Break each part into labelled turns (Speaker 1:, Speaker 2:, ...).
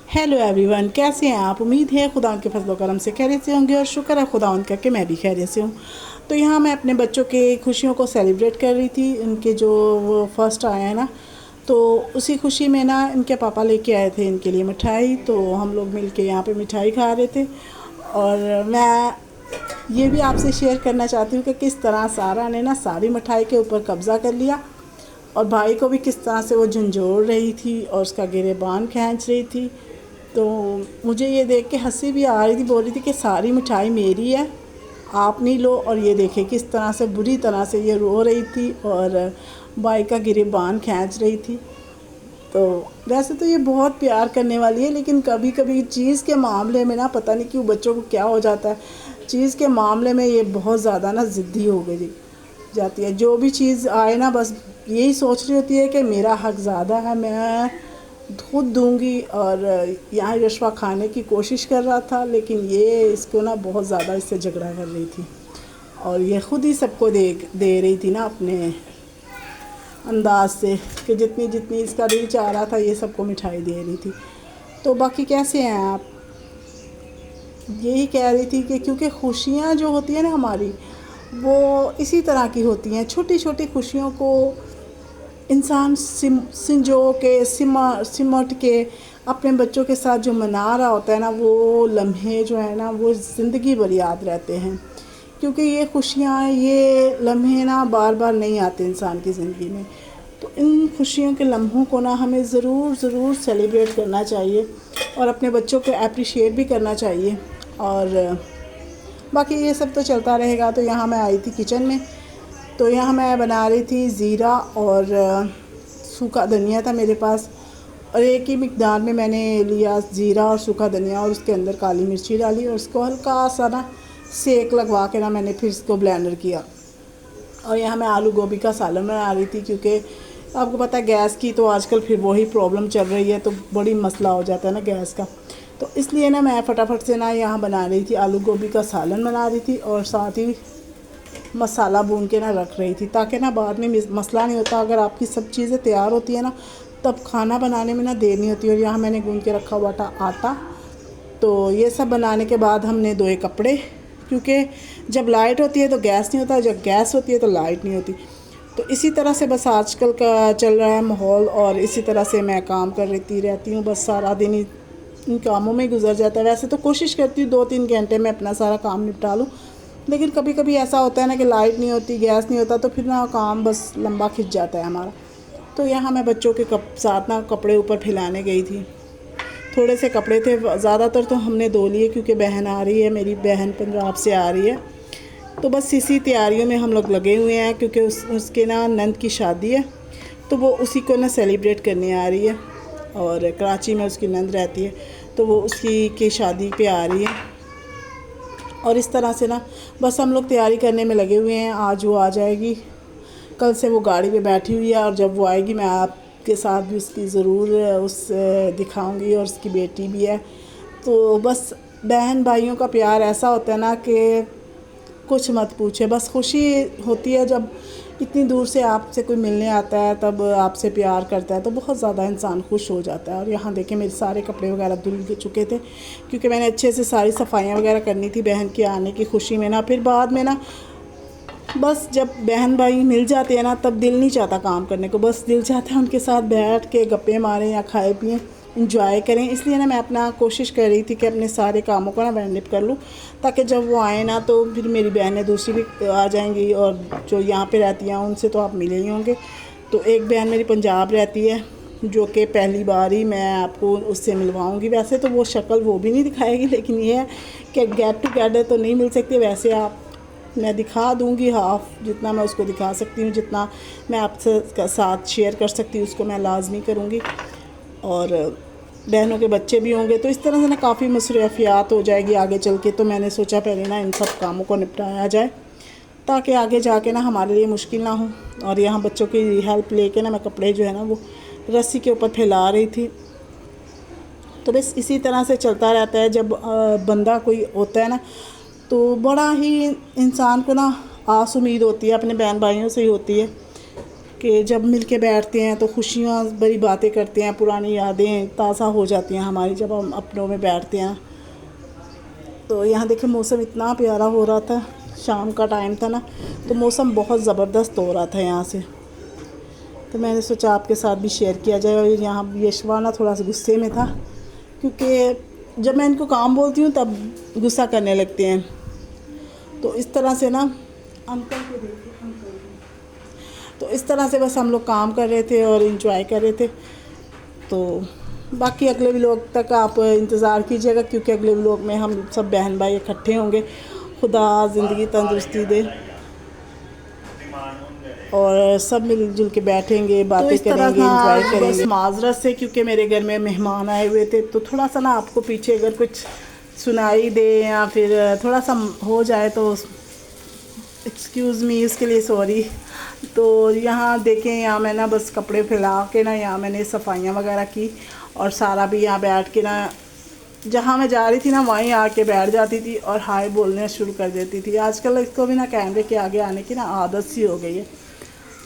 Speaker 1: Hello everyone, कैसे हैं आप। उम्मीद है खुदा उनके फजल करम से खैरियत से होंगे और शुक्र है खुदा उनका कि मैं भी खैरियत से हूँ। तो यहाँ मैं अपने बच्चों के खुशियों को सेलिब्रेट कर रही थी। उनके जो वो फर्स्ट आए हैं ना, तो उसी खुशी में ना इनके पापा लेके आए थे इनके लिए मिठाई। तो हम लोग मिल के यहाँ पर मिठाई खा रहे थे। और मैं ये भी आपसे शेयर करना चाहती हूँ कि किस तरह सारा ने ना सारी मिठाई के ऊपर कब्ज़ा कर लिया और भाई को भी किस तरह से वो झंझोड़ रही थी और उसका गिरेबान खींच रही थी। तो मुझे ये देख के हंसी भी आ रही थी, बोल रही थी कि सारी मिठाई मेरी है, आप नहीं लो। और ये देखे किस तरह से बुरी तरह से ये रो रही थी और भाई का गिरेबान खींच रही थी। तो वैसे तो ये बहुत प्यार करने वाली है, लेकिन कभी कभी चीज़ के मामले में ना पता नहीं क्यों बच्चों को क्या हो जाता है, चीज़ के मामले में ये बहुत ज़्यादा ना ज़िद्दी हो गई जाती है। जो भी चीज़ आए ना बस यही सोच रही होती है कि मेरा हक ज़्यादा है, मैं खुद दूंगी। और यहाँ यशवा खाने की कोशिश कर रहा था, लेकिन ये इसको ना बहुत ज़्यादा इससे झगड़ा कर रही थी और ये ख़ुद ही सबको दे रही थी ना अपने अंदाज से कि जितनी जितनी इसका दिल चाह रहा था ये सबको मिठाई दे रही थी। तो बाकी कैसे हैं आप। यही कह रही थी कि क्योंकि खुशियाँ जो होती हैं ना हमारी, वो इसी तरह की होती हैं। छोटी छोटी खुशियों को इंसान संजो के सिमट के अपने बच्चों के साथ जो मना रहा होता है ना, वो लम्हे जो है ना वो ज़िंदगी भर याद रहते हैं। क्योंकि ये खुशियाँ, ये लम्हे ना बार बार नहीं आते इंसान की ज़िंदगी में। तो इन खुशियों के लम्हों को ना हमें ज़रूर सेलिब्रेट करना चाहिए और अपने बच्चों को अप्रिशिएट भी करना चाहिए। और बाकी ये सब तो चलता रहेगा। तो यहाँ मैं आई थी किचन में, तो यहाँ मैं बना रही थी ज़ीरा और सूखा धनिया था मेरे पास, और एक ही मिकदार में मैंने लिया ज़ीरा और सूखा धनिया और उसके अंदर काली मिर्ची डाली और उसको हल्का सा ना सेक लगवा के ना मैंने फिर इसको ब्लेंडर किया। और यहाँ मैं आलू गोभी का सालन बना रही थी, क्योंकि आपको पता है गैस की तो आजकल फिर वही प्रॉब्लम चल रही है, तो बड़ी मसला हो जाता है ना गैस का। तो इसलिए ना मैं फटाफट से ना यहाँ बना रही थी, आलू गोभी का सालन बना रही थी और साथ ही मसाला भून के ना रख रही थी, ताकि ना बाद में मसला नहीं होता। अगर आपकी सब चीज़ें तैयार होती है ना, तब खाना बनाने में ना देर नहीं होती। और यहाँ मैंने गूंद के रखा हुआ था आटा। तो ये सब बनाने के बाद हमने धोए कपड़े, क्योंकि जब लाइट होती है तो गैस नहीं होता, जब गैस होती है तो लाइट नहीं होती। तो इसी तरह से बस आजकल का चल रहा है माहौल, और इसी तरह से मैं काम कर रहती हूँ। बस सारा दिन ही इन कामों में गुजर जाता है। वैसे तो कोशिश करती हूँ 2-3 घंटे में अपना सारा काम निपटा लूँ, लेकिन कभी कभी ऐसा होता है ना कि लाइट नहीं होती, गैस नहीं होता, तो फिर ना काम बस लंबा खिंच जाता है हमारा। तो यहाँ मैं बच्चों के साथ ना कपड़े ऊपर फैलाने गई थी। थोड़े से कपड़े थे, ज़्यादातर तो हमने धो लिए, क्योंकि बहन आ रही है, मेरी बहन पंजाब से आ रही है। तो बस इसी तैयारियों में हम लोग लगे हुए हैं, क्योंकि उसके ना नंद की शादी है, तो वो उसी को ना सेलिब्रेट करने आ रही है। और कराची में उसकी नंद रहती है, तो वो उसकी की शादी पे आ रही है। और इस तरह से ना बस हम लोग तैयारी करने में लगे हुए हैं। आज वो आ जाएगी, कल से वो गाड़ी पे बैठी हुई है, और जब वो आएगी मैं आपके साथ भी उसकी ज़रूर दिखाऊंगी। और उसकी बेटी भी है। तो बस बहन भाइयों का प्यार ऐसा होता है ना कि कुछ मत पूछे। बस खुशी होती है जब इतनी दूर से आपसे कोई मिलने आता है, तब आपसे प्यार करता है, तो बहुत ज़्यादा इंसान खुश हो जाता है। और यहाँ देखें मेरे सारे कपड़े वगैरह धुल चुके थे, क्योंकि मैंने अच्छे से सारी सफाइयाँ वगैरह करनी थी बहन के आने की खुशी में ना। फिर बाद में ना बस जब बहन भाई मिल जाते हैं ना, तब दिल नहीं चाहता काम करने को, बस दिल चाहता है उनके साथ बैठ के गप्पे मारें या खाए पिएँ, इंजॉय करें। इसलिए ना मैं अपना कोशिश कर रही थी कि अपने सारे कामों को ना वाइंड अप कर लूँ, ताकि जब वो आए ना तो फिर मेरी बहनें दूसरी भी आ जाएंगी, और जो यहाँ पे रहती हैं उनसे तो आप मिले ही होंगे। तो एक बहन मेरी पंजाब रहती है, जो कि पहली बार ही मैं आपको उससे मिलवाऊँगी। वैसे तो वो शक्ल वो भी नहीं दिखाएगी, लेकिन ये है कि गेट टुगेदर तो नहीं मिल सकती। वैसे आप मैं दिखा दूँगी हाफ़, जितना मैं उसको दिखा सकती हूँ, जितना मैं आपसे साथ शेयर कर सकती हूँ उसको मैं लाजमी करूँगी। और बहनों के बच्चे भी होंगे, तो इस तरह से ना काफ़ी मसरूफियात हो जाएगी आगे चल के। तो मैंने सोचा पहले ना इन सब कामों को निपटाया जाए, ताकि आगे जाके ना हमारे लिए मुश्किल ना हो। और यहाँ बच्चों की हेल्प लेके ना मैं कपड़े जो है ना वो रस्सी के ऊपर फैला रही थी। तो बस इसी तरह से चलता रहता है। जब बंदा कोई होता है ना, तो बड़ा ही इंसान को ना आस उम्मीद होती है, अपने बहन भाइयों से ही होती है कि जब मिल के बैठते हैं तो खुशियाँ भरी बातें करते हैं, पुरानी यादें ताज़ा हो जाती हैं हमारी जब हम अपनों में बैठते हैं। तो यहाँ देखिए मौसम इतना प्यारा हो रहा था, शाम का टाइम था ना, तो मौसम बहुत ज़बरदस्त हो रहा था यहाँ से। तो मैंने सोचा आपके साथ भी शेयर किया जाए। और यहाँ यशवा ना थोड़ा सा गुस्से में था, क्योंकि जब मैं इनको काम बोलती हूँ तब गुस्सा करने लगते हैं। तो इस तरह से ना अंकल को देखिए, अंकल को। तो इस तरह से बस हम लोग काम कर रहे थे और इंजॉय कर रहे थे। तो बाकी अगले व्लॉग तक आप इंतज़ार कीजिएगा, क्योंकि अगले व्लॉग में हम सब बहन भाई इकट्ठे होंगे। खुदा ज़िंदगी तंदुरुस्ती दे और सब मिलजुल के बैठेंगे, बातें करेंगे, एंजॉय करेंगे। बस माजरत से, क्योंकि मेरे घर में मेहमान आए हुए थे, तो थोड़ा सा ना आपको पीछे अगर कुछ सुनाई दे या फिर थोड़ा सा हो जाए तो एक्सक्यूज़ मी, उसके लिए सॉरी। तो यहाँ देखें, यहाँ मैं ना बस कपड़े फैला के ना यहाँ मैंने सफाइयाँ वगैरह की, और सारा भी यहाँ बैठ के ना जहाँ मैं जा रही थी ना वहीं आके बैठ जाती थी और हाय बोलने शुरू कर देती थी। आजकल इसको भी ना कैमरे के आगे आने की ना आदत सी हो गई है।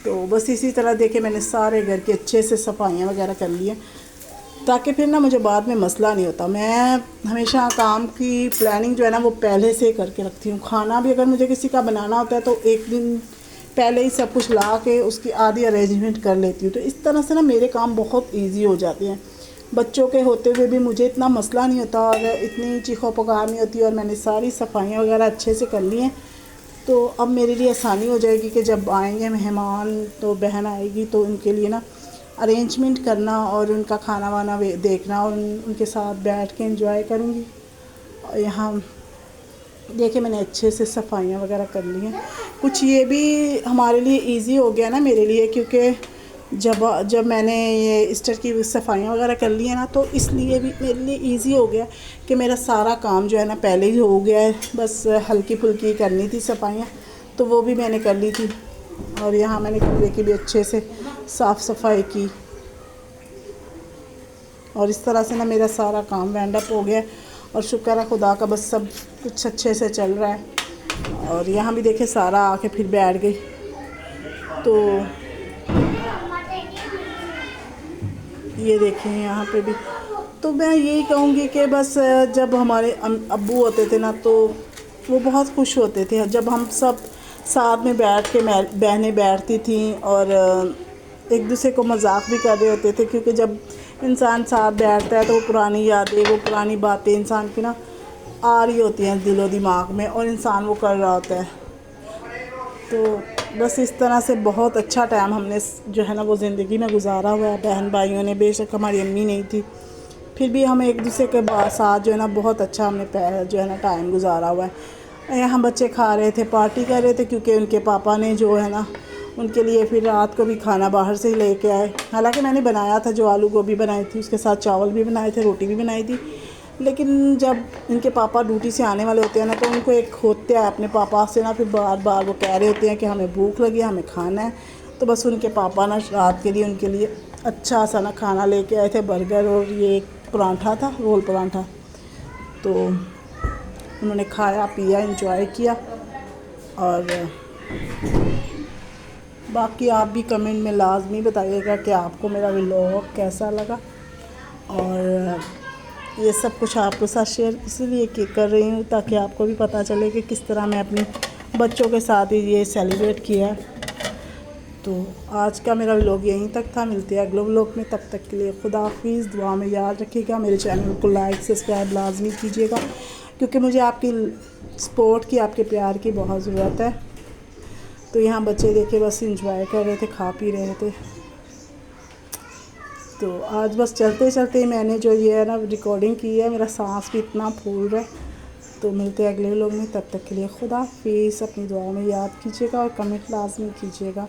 Speaker 1: तो बस इसी तरह देखे मैंने सारे घर के अच्छे से सफाइयाँ वगैरह कर ली हैं, ताकि फिर ना मुझे बाद में मसला नहीं होता। मैं हमेशा काम की प्लानिंग जो है ना वो पहले से करके रखती हूँ। खाना भी अगर मुझे किसी का बनाना होता है तो एक दिन पहले ही सब कुछ ला के उसकी आधी अरेंजमेंट कर लेती हूँ। तो इस तरह से ना मेरे काम बहुत ईजी हो जाते हैं। बच्चों के होते हुए भी मुझे इतना मसला नहीं होता और इतनी चीखो पुकार नहीं होती, और मैंने सारी सफाइयाँ वगैरह अच्छे से कर ली हैं। तो अब मेरे लिए आसानी हो जाएगी कि जब आएंगे मेहमान, तो बहन आएगी तो उनके लिए ना अरेंजमेंट करना और उनका खाना वाना देखना और उनके साथ बैठ के एंजॉय करूँगी। और यहाँ देखिए मैंने अच्छे से सफाइयाँ वगैरह कर ली हैं। कुछ ये भी हमारे लिए इजी हो गया ना मेरे लिए, क्योंकि जब मैंने ये ईस्टर की सफाइयाँ वगैरह कर ली है ना, तो इसलिए भी मेरे लिए इजी हो गया कि मेरा सारा काम जो है ना पहले ही हो गया है। बस हल्की फुल्की करनी थी सफाइयाँ, तो वो भी मैंने कर ली थी। और यहाँ मैंने कमरे की भी अच्छे से साफ़ सफाई की, और इस तरह से ना मेरा सारा काम वाइंड अप हो गया। और शुक्र है खुदा का, बस सब कुछ अच्छे से चल रहा है। और यहाँ भी देखे सारा आके फिर बैठ गई। तो ये देखें यहाँ पे भी। तो मैं यही कहूँगी कि बस जब हमारे अब्बू होते थे ना, तो वो बहुत खुश होते थे जब हम सब साथ में बैठ के बहनें बैठती थीं और एक दूसरे को मजाक भी कर रहे होते थे। क्योंकि जब इंसान साथ बैठता है तो वो पुरानी यादें, वो पुरानी बातें इंसान की ना आ रही होती हैं दिलो दिमाग में, और इंसान वो कर रहा होता है। तो बस इस तरह से बहुत अच्छा टाइम हमने जो है ना वो ज़िंदगी में गुजारा हुआ है बहन भाइयों ने। बेशक हमारी अम्मी नहीं थी, फिर भी हम एक दूसरे के साथ जो है ना बहुत अच्छा हमने जो है ना टाइम गुजारा हुआ है। यहाँ बच्चे खा रहे थे, पार्टी कर रहे थे, क्योंकि उनके पापा ने जो है ना उनके लिए फिर रात को भी खाना बाहर से ही लेके आए। हालांकि मैंने बनाया था, जो आलू गोभी बनाई थी उसके साथ चावल भी बनाए थे, रोटी भी बनाई थी। लेकिन जब इनके पापा ड्यूटी से आने वाले होते हैं ना, तो उनको एक होता है अपने पापा से ना, फिर बार बार वो कह रहे होते हैं कि हमें भूख लगी है, हमें खाना है। तो बस उनके पापा ना रात के लिए उनके लिए अच्छा सा ना खाना लेके आए थे, बर्गर और ये एक परांठा था, रोल परांठा। तो उन्होंने खाया पिया, एंजॉय किया। और बाकी आप भी कमेंट में लाजमी बताइएगा कि आपको मेरा व्लॉग कैसा लगा। और ये सब कुछ आपके साथ शेयर इसलिए कर रही हूँ ताकि आपको भी पता चले कि किस तरह मैं अपने बच्चों के साथ ही ये सेलिब्रेट किया। तो आज का मेरा व्लॉग यहीं तक था। मिलते हैं अगले व्लॉग में, तब तक के लिए खुदा हाफिज़। दुआ में याद रखिएगा, मेरे चैनल को लाइक सब्सक्राइब लाजमी कीजिएगा, क्योंकि मुझे आपकी सपोर्ट की, आपके प्यार की बहुत ज़रूरत है। तो यहाँ बच्चे देखे बस इंजॉय कर रहे थे, खा पी रहे थे। तो आज बस चलते चलते मैंने जो ये है ना रिकॉर्डिंग की है, मेरा सांस भी इतना फूल रहा है। तो मिलते हैं अगले व्लॉग में, तब तक के लिए खुदा हाफिज़। अपनी दुआ में याद कीजिएगा और कमेंट लाजमी कीजिएगा।